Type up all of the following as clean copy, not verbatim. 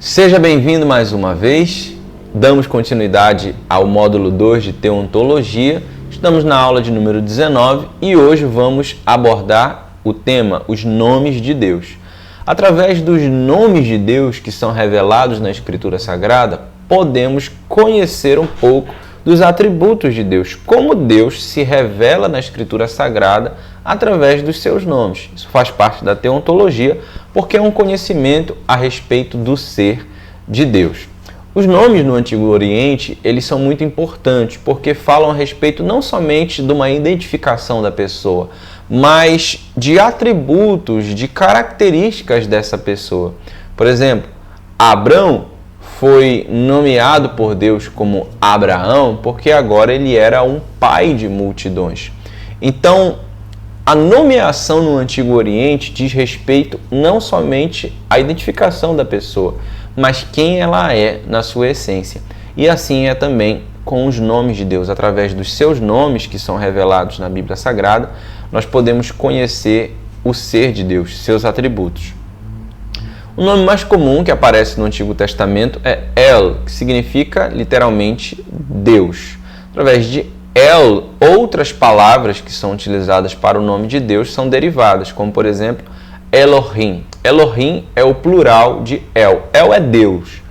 Seja bem-vindo mais uma vez. Damos continuidade ao módulo 2 de Teontologia. Estamos na aula de número 19 e hoje vamos abordar o tema, os nomes de Deus. Através dos nomes de Deus que são revelados na Escritura Sagrada, podemos conhecer um pouco dos atributos de Deus, como Deus se revela na Escritura Sagrada através dos seus nomes. Isso faz parte da teontologia, porque é um conhecimento a respeito do ser de Deus. Os nomes no Antigo Oriente, eles são muito importantes, porque falam a respeito não somente de uma identificação da pessoa, mas de atributos, de características dessa pessoa. Por exemplo, Abrão foi nomeado por Deus como Abraão, porque agora ele era um pai de multidões. Então, a nomeação no Antigo Oriente diz respeito não somente à identificação da pessoa, mas quem ela é na sua essência. E assim é também com os nomes de Deus. Através dos seus nomes, que são revelados na Bíblia Sagrada, nós podemos conhecer o ser de Deus, seus atributos. O nome mais comum que aparece no Antigo Testamento é El, que significa literalmente Deus. Através de El, outras palavras que são utilizadas para o nome de Deus são derivadas, como por exemplo Elohim. Elohim é o plural de El. El é Deus.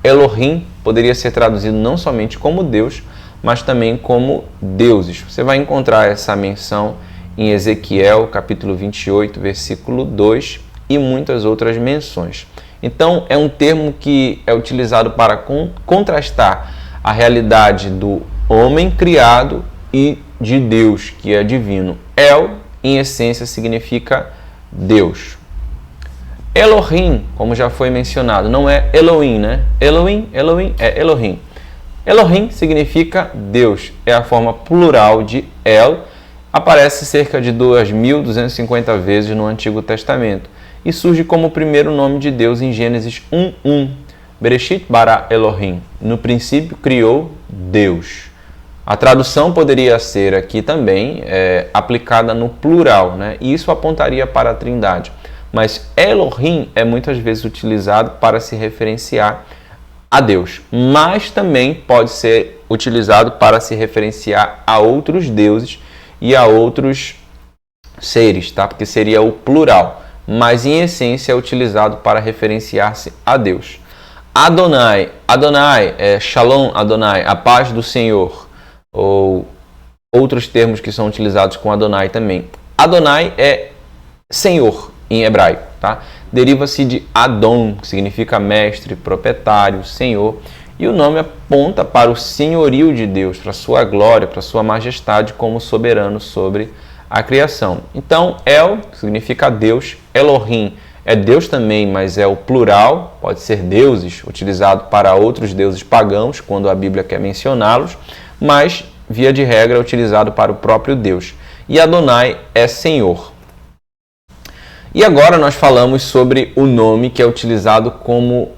Elohim poderia ser traduzido não somente como Deus, mas também como deuses. Você vai encontrar essa menção em Ezequiel, capítulo 28, versículo 2, e muitas outras menções. Então, é um termo que é utilizado para contrastar a realidade do homem criado e de Deus, que é divino. El, em essência, significa Deus. Elohim, como já foi mencionado, não é Elohim, né? Elohim é Elohim. Elohim significa Deus, é a forma plural de El, aparece cerca de 2.250 vezes no Antigo Testamento e surge como o primeiro nome de Deus em Gênesis 1:1. Bereshit bara Elohim. No princípio criou Deus. A tradução poderia ser aqui também aplicada no plural, né? E isso apontaria para a Trindade. Mas Elohim é muitas vezes utilizado para se referenciar a Deus, mas também pode ser utilizado para se referenciar a outros deuses e a outros seres, tá? Porque seria o plural. Mas em essência é utilizado para referenciar-se a Deus. Adonai é Shalom Adonai, a paz do Senhor, ou outros termos que são utilizados com Adonai também. Adonai é Senhor em hebraico, tá? Deriva-se de Adon, que significa mestre, proprietário, senhor, e o nome aponta para o senhorio de Deus, para a sua glória, para a sua majestade como soberano sobre a criação. Então, El significa Deus, Elohim é Deus também, mas é o plural, pode ser deuses, utilizado para outros deuses pagãos, quando a Bíblia quer mencioná-los, mas, via de regra, é utilizado para o próprio Deus. E Adonai é Senhor. E agora nós falamos sobre o nome que é utilizado como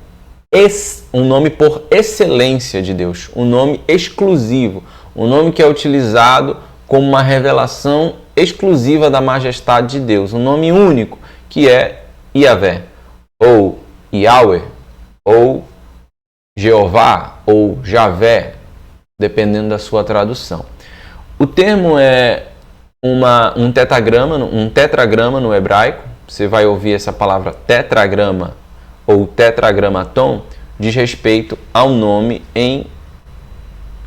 um nome por excelência de Deus, um nome exclusivo, um nome que é utilizado como uma revelação exclusiva da majestade de Deus, um nome único, que é Yahvé, ou Yahweh, ou Jeová, ou Javé, dependendo da sua tradução. O termo é um tetragrama no hebraico. Você vai ouvir essa palavra tetragrama ou tetragramaton, diz respeito ao nome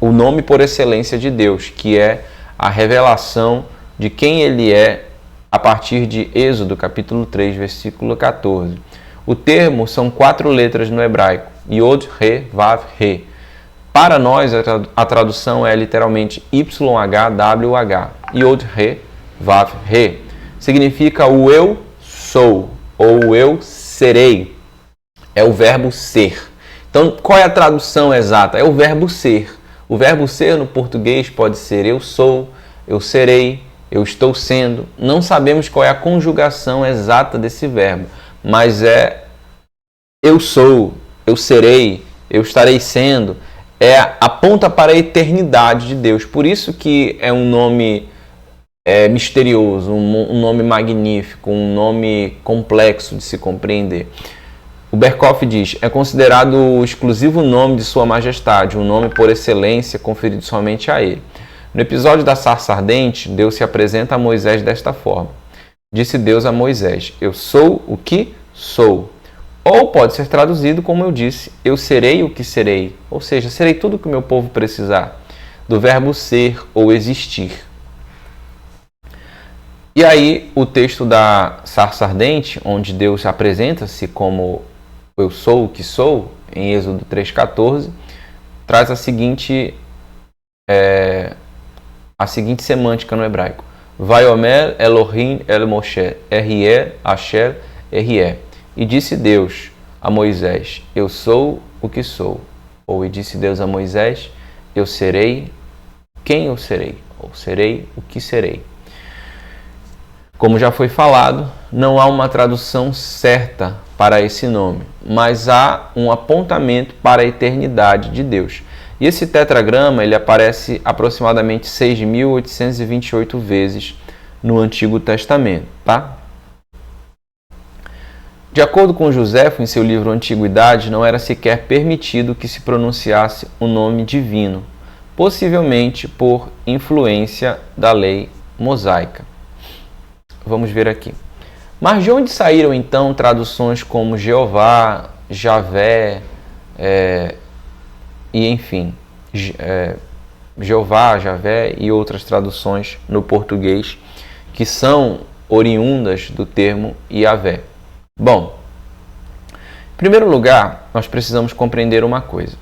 o nome por excelência de Deus, que é a revelação de quem ele é a partir de Êxodo, capítulo 3, versículo 14. O termo são 4 letras no hebraico, Yod, Re, Vav, Re. Para nós, a tradução é literalmente YHWH. Yod, Re, Vav, Re. Significa o eu sou, ou o eu serei. É o verbo ser. Então, qual é a tradução exata? É o verbo ser. O verbo ser no português pode ser eu sou, eu serei, eu estou sendo. Não sabemos qual é a conjugação exata desse verbo, mas é eu sou, eu serei, eu estarei sendo. Aponta para a eternidade de Deus. Por isso que é um nome misterioso, um nome magnífico, um nome complexo de se compreender. O Berkhoff diz, é considerado o exclusivo nome de Sua Majestade, um nome por excelência conferido somente a ele. No episódio da sarça ardente, Deus se apresenta a Moisés desta forma. Disse Deus a Moisés, eu sou o que sou. Ou pode ser traduzido como eu disse, eu serei o que serei. Ou seja, serei tudo o que o meu povo precisar. Do verbo ser ou existir. E aí, o texto da sarça ardente, onde Deus apresenta-se como eu sou o que sou, em Êxodo 3,14, traz a seguinte semântica no hebraico. Vaiomer Elohim El Moshe, R-E, Asher, R-E. E disse Deus a Moisés, eu sou o que sou. Ou e disse Deus a Moisés, eu serei quem eu serei. Ou serei o que serei. Como já foi falado, não há uma tradução certa para esse nome, mas há um apontamento para a eternidade de Deus. E esse tetragrama ele aparece aproximadamente 6.828 vezes no Antigo Testamento, tá? De acordo com Joséfo, em seu livro Antiguidade, não era sequer permitido que se pronunciasse o nome divino, possivelmente por influência da lei mosaica. Vamos ver aqui. Mas de onde saíram então traduções como Jeová, Javé, e enfim, Jeová, Javé e outras traduções no português que são oriundas do termo Yahvé? Bom, em primeiro lugar, nós precisamos compreender uma coisa.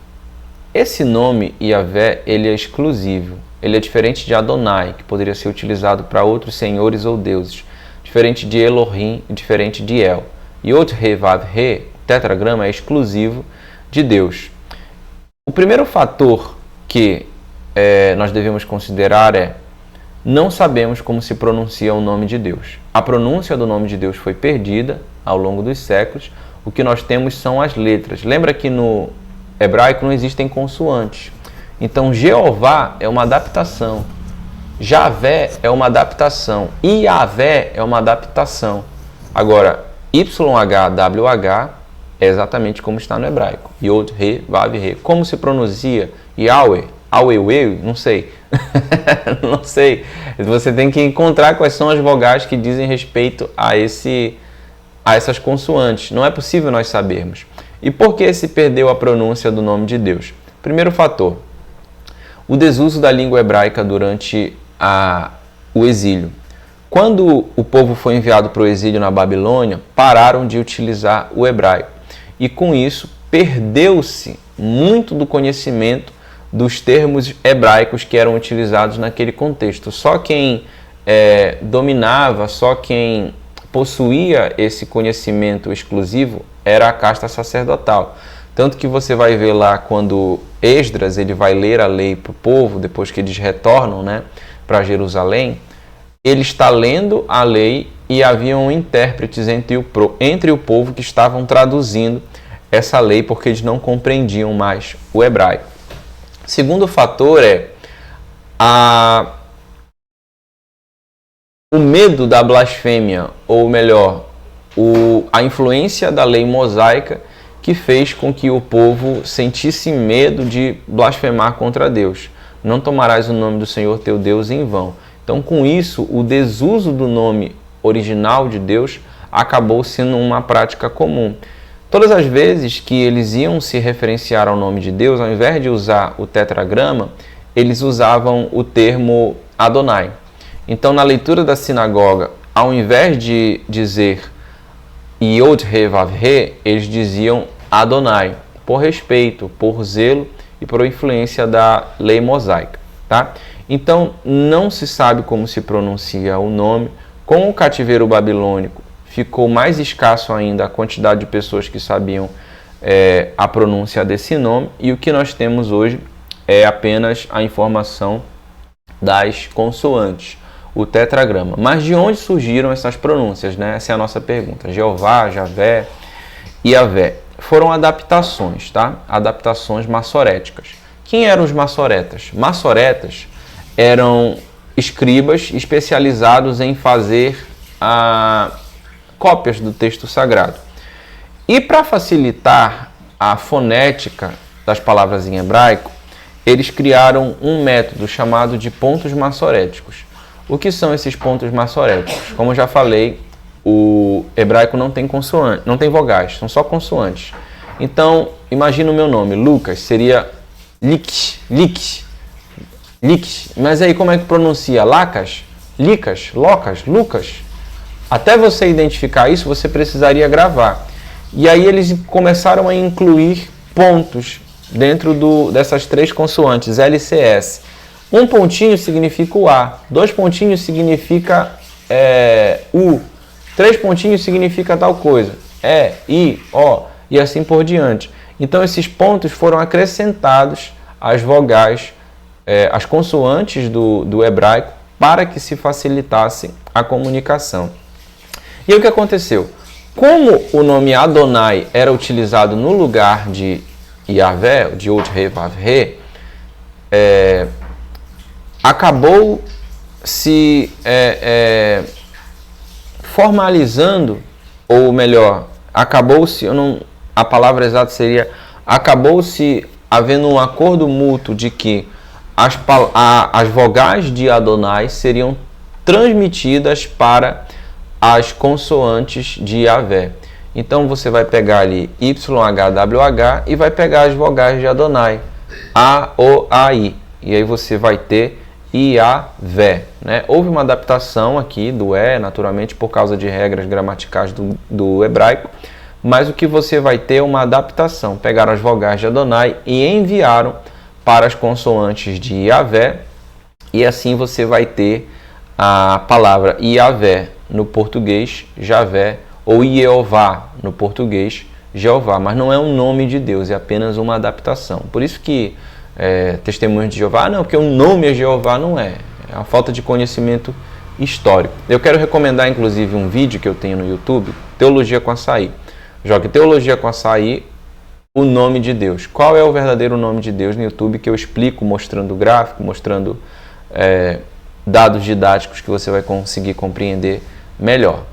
Esse nome Yahvé, ele é exclusivo. Ele é diferente de Adonai, que poderia ser utilizado para outros senhores ou deuses. Diferente de Elohim e diferente de El. Yod-He-Vav-He, o tetragrama, é exclusivo de Deus. O primeiro fator que nós devemos considerar é não sabemos como se pronuncia o nome de Deus. A pronúncia do nome de Deus foi perdida ao longo dos séculos. O que nós temos são as letras. Lembra que no hebraico não existem consoantes. Então, Jeová é uma adaptação. Javé é uma adaptação. Yahvé é uma adaptação. Agora, YHWH é exatamente como está no hebraico. Yod, He, Vav, He. Como se pronuncia Yahweh? Aueueu? Não sei. Não sei. Você tem que encontrar quais são as vogais que dizem respeito a essas consoantes. Não é possível nós sabermos. E por que se perdeu a pronúncia do nome de Deus? Primeiro fator, o desuso da língua hebraica durante o exílio. Quando o povo foi enviado para o exílio na Babilônia, pararam de utilizar o hebraico. E com isso, perdeu-se muito do conhecimento dos termos hebraicos que eram utilizados naquele contexto. Só quem dominava, só quem possuía esse conhecimento exclusivo era a casta sacerdotal. Tanto que você vai ver lá quando Esdras ele vai ler a lei para o povo, depois que eles retornam, para Jerusalém, ele está lendo a lei e haviam intérpretes entre o povo que estavam traduzindo essa lei porque eles não compreendiam mais o hebraico. Segundo fator é o medo da blasfêmia, ou melhor, a influência da lei mosaica que fez com que o povo sentisse medo de blasfemar contra Deus. Não tomarás o nome do Senhor teu Deus em vão. Então, com isso, o desuso do nome original de Deus acabou sendo uma prática comum. Todas as vezes que eles iam se referenciar ao nome de Deus, ao invés de usar o tetragrama, eles usavam o termo Adonai. Então, na leitura da sinagoga, ao invés de dizer Yod-He-Vav-He, eles diziam Adonai, por respeito, por zelo e por influência da lei mosaica. Tá? Então, não se sabe como se pronuncia o nome. Com o cativeiro babilônico, ficou mais escasso ainda a quantidade de pessoas que sabiam a pronúncia desse nome. E o que nós temos hoje é apenas a informação das consoantes, o tetragrama. Mas de onde surgiram essas pronúncias? Essa é a nossa pergunta. Jeová, Javé e Yahvé. Foram adaptações, tá? Adaptações massoréticas. Quem eram os massoretas? Massoretas eram escribas especializados em fazer cópias do texto sagrado. E para facilitar a fonética das palavras em hebraico, eles criaram um método chamado de pontos massoréticos. O que são esses pontos massoréticos? Como eu já falei, o hebraico não tem consoante, não tem vogais, são só consoantes. Então, imagina o meu nome, Lucas, seria Lik. Mas aí como é que pronuncia? Lacas? Licas? Locas? Lucas? Até você identificar isso, você precisaria gravar. E aí eles começaram a incluir pontos dentro dessas três consoantes, LCS. Um pontinho significa o A, 2 pontinhos significa U, 3 pontinhos significa tal coisa, I, O, e assim por diante. Então esses pontos foram acrescentados às vogais, às consoantes do hebraico, para que se facilitasse a comunicação. E o que aconteceu? Como o nome Adonai era utilizado no lugar de Yahvé, de Yod-Heh-Vav-Heh, acabou se formalizando, ou melhor, acabou-se, a palavra exata seria, acabou-se havendo um acordo mútuo de que as vogais de Adonai seriam transmitidas para as consoantes de Yahvé. Então você vai pegar ali YHWH e vai pegar as vogais de Adonai, A, O, A, I. E aí você vai ter Yahvé, né? Houve uma adaptação aqui do naturalmente, por causa de regras gramaticais do hebraico, mas o que você vai ter é uma adaptação. Pegaram as vogais de Adonai e enviaram para as consoantes de Yahvé, e assim você vai ter a palavra Yahvé no português, Javé, ou Jeová no português, Jeová, mas não é um nome de Deus, é apenas uma adaptação. Por isso que testemunhos de Jeová, não, porque o nome é Jeová, não é. É uma falta de conhecimento histórico. Eu quero recomendar, inclusive, um vídeo que eu tenho no YouTube, Teologia com Açaí. Jogue Teologia com Açaí, o nome de Deus. Qual é o verdadeiro nome de Deus no YouTube, que eu explico, mostrando gráfico, mostrando dados didáticos que você vai conseguir compreender melhor,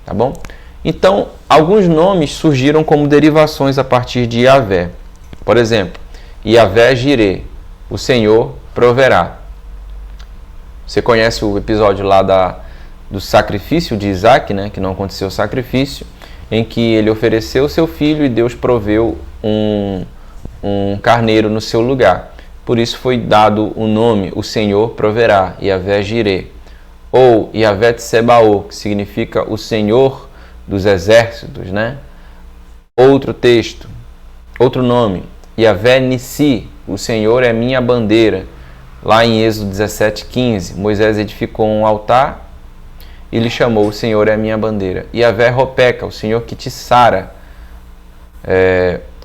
tá bom? Então, alguns nomes surgiram como derivações a partir de Yahvé. Por exemplo, Yahvé Jireh, o Senhor proverá. Você conhece o episódio lá do sacrifício de Isaac, né? Que não aconteceu o sacrifício, em que ele ofereceu seu filho e Deus proveu um carneiro no seu lugar. Por isso foi dado o nome, o Senhor proverá, Yahvé Jireh. Ou Yahvé Tsebaô, que significa o Senhor dos exércitos, né? Outro texto, outro nome, Yahvé Nissi, o Senhor é minha bandeira. Lá em Êxodo 17:15, Moisés edificou um altar e lhe chamou, o Senhor é a minha bandeira. Yahvé Ropeca, o Senhor que te sara.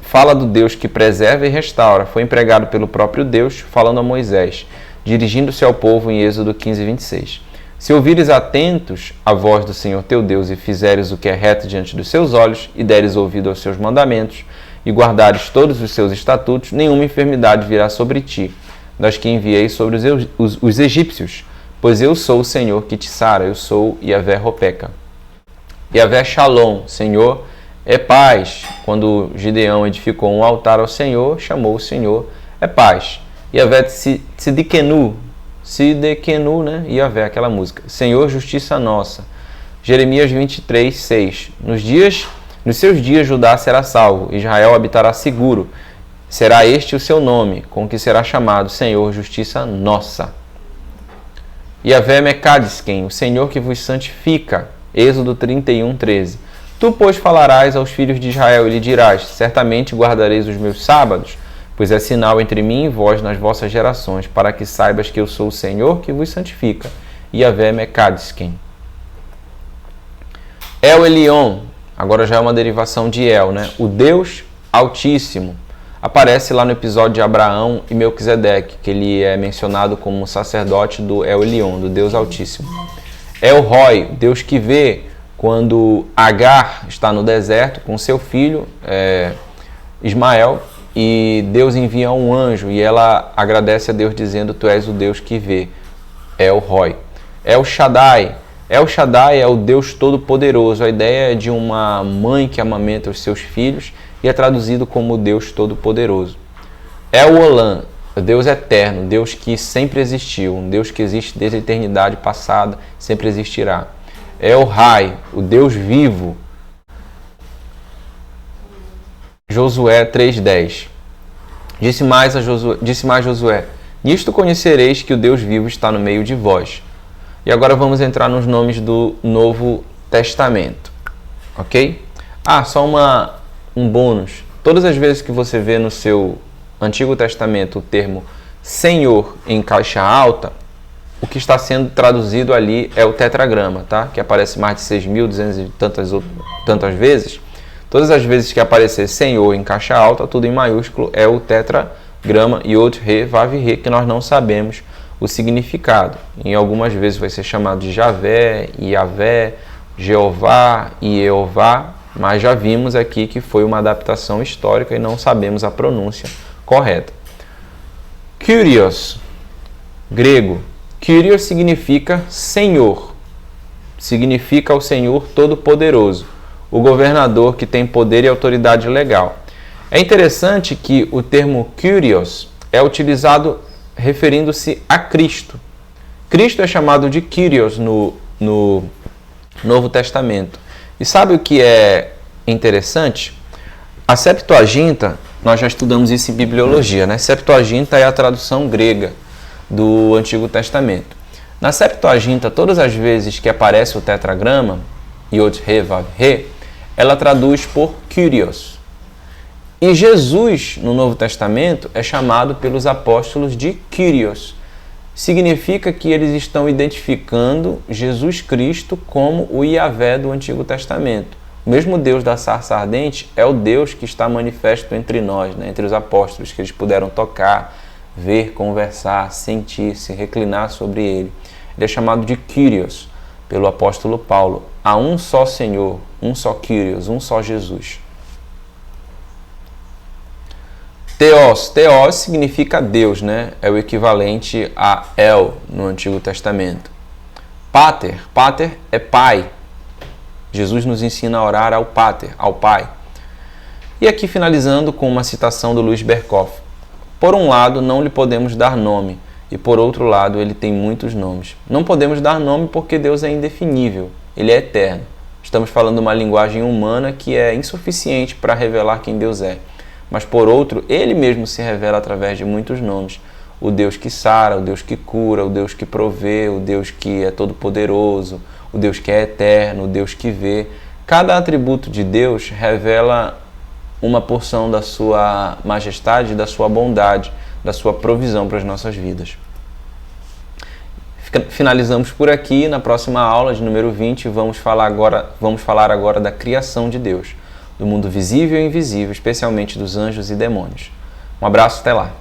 Fala do Deus que preserva e restaura. Foi empregado pelo próprio Deus, falando a Moisés, dirigindo-se ao povo em Êxodo 15:26. Se ouvires atentos a voz do Senhor teu Deus e fizeres o que é reto diante dos seus olhos e deres ouvido aos seus mandamentos e guardares todos os seus estatutos, nenhuma enfermidade virá sobre ti, das que enviei sobre os egípcios, pois eu sou o Senhor que te sara, eu sou Yahvé Ropeca. Yahvé Shalom, Senhor é paz. Quando Gideão edificou um altar ao Senhor, chamou o Senhor é paz. Yahvé Tzidkenu, né? Yahvé, aquela música. Senhor, justiça nossa. Jeremias 23:6. Nos seus dias Judá será salvo, Israel habitará seguro. Será este o seu nome, com que será chamado Senhor, justiça nossa. Yahvé Mekadisken, o Senhor que vos santifica. Êxodo 31:13. Tu, pois, falarás aos filhos de Israel e lhe dirás, certamente guardareis os meus sábados, pois é sinal entre mim e vós nas vossas gerações, para que saibas que eu sou o Senhor que vos santifica. Yahvé Mekadisken. El Elyon, agora já é uma derivação de El, né? O Deus Altíssimo. Aparece lá no episódio de Abraão e Melquisedeque, que ele é mencionado como sacerdote do El Elyon, do Deus Altíssimo. El Roi, Deus que vê, quando Agar está no deserto com seu filho Ismael, e Deus envia um anjo e ela agradece a Deus dizendo, tu és o Deus que vê. El Roi. El Shaddai, El Shaddai é o Deus Todo-Poderoso. A ideia é de uma mãe que amamenta os seus filhos e é traduzido como Deus Todo-Poderoso. El Olam, Deus eterno, Deus que sempre existiu, um Deus que existe desde a eternidade passada, sempre existirá. El Rai, o Deus vivo. Josué 3:10. Disse mais Josué: nisto conhecereis que o Deus vivo está no meio de vós. E agora vamos entrar nos nomes do Novo Testamento, ok? Só um bônus. Todas as vezes que você vê no seu Antigo Testamento o termo Senhor em caixa alta, o que está sendo traduzido ali é o tetragrama, tá? Que aparece mais de 6.200 e tantas vezes. Todas as vezes que aparecer Senhor em caixa alta, tudo em maiúsculo, é o tetragrama Yod-He, Vav-He, que nós não sabemos o significado. Em algumas vezes vai ser chamado de Javé, Iavé, Jeová e Eová, mas já vimos aqui que foi uma adaptação histórica e não sabemos a pronúncia correta. Kyrios, grego. Kyrios significa Senhor, significa o Senhor Todo-Poderoso, o governador que tem poder e autoridade legal. É interessante que o termo Kyrios é utilizado referindo-se a Cristo. Cristo é chamado de Kyrios no Novo Testamento. E sabe o que é interessante? A Septuaginta, nós já estudamos isso em bibliologia, né? Septuaginta é a tradução grega do Antigo Testamento. Na Septuaginta, todas as vezes que aparece o tetragrama, Yod-He, Vav-He, ela traduz por Kyrios. E Jesus, no Novo Testamento, é chamado pelos apóstolos de Kyrios. Significa que eles estão identificando Jesus Cristo como o Iavé do Antigo Testamento. O mesmo Deus da sarça ardente é o Deus que está manifesto entre nós, né? Entre os apóstolos, que eles puderam tocar, ver, conversar, sentir, se reclinar sobre ele. Ele é chamado de Kyrios pelo apóstolo Paulo. Há um só Senhor, um só Kyrios, um só Jesus. Theos significa Deus, né? É o equivalente a El no Antigo Testamento. Pater é Pai. Jesus nos ensina a orar ao Pater, ao Pai. E aqui finalizando com uma citação do Luiz Berkhoff. Por um lado, não lhe podemos dar nome, e por outro lado, ele tem muitos nomes. Não podemos dar nome porque Deus é indefinível, ele é eterno. Estamos falando uma linguagem humana que é insuficiente para revelar quem Deus é. Mas por outro, ele mesmo se revela através de muitos nomes. O Deus que sara, o Deus que cura, o Deus que provê, o Deus que é todo-poderoso, o Deus que é eterno, o Deus que vê. Cada atributo de Deus revela uma porção da sua majestade, da sua bondade, da sua provisão para as nossas vidas. Finalizamos por aqui. Na próxima aula, de número 20, vamos falar agora da criação de Deus, do mundo visível e invisível, especialmente dos anjos e demônios. Um abraço, até lá!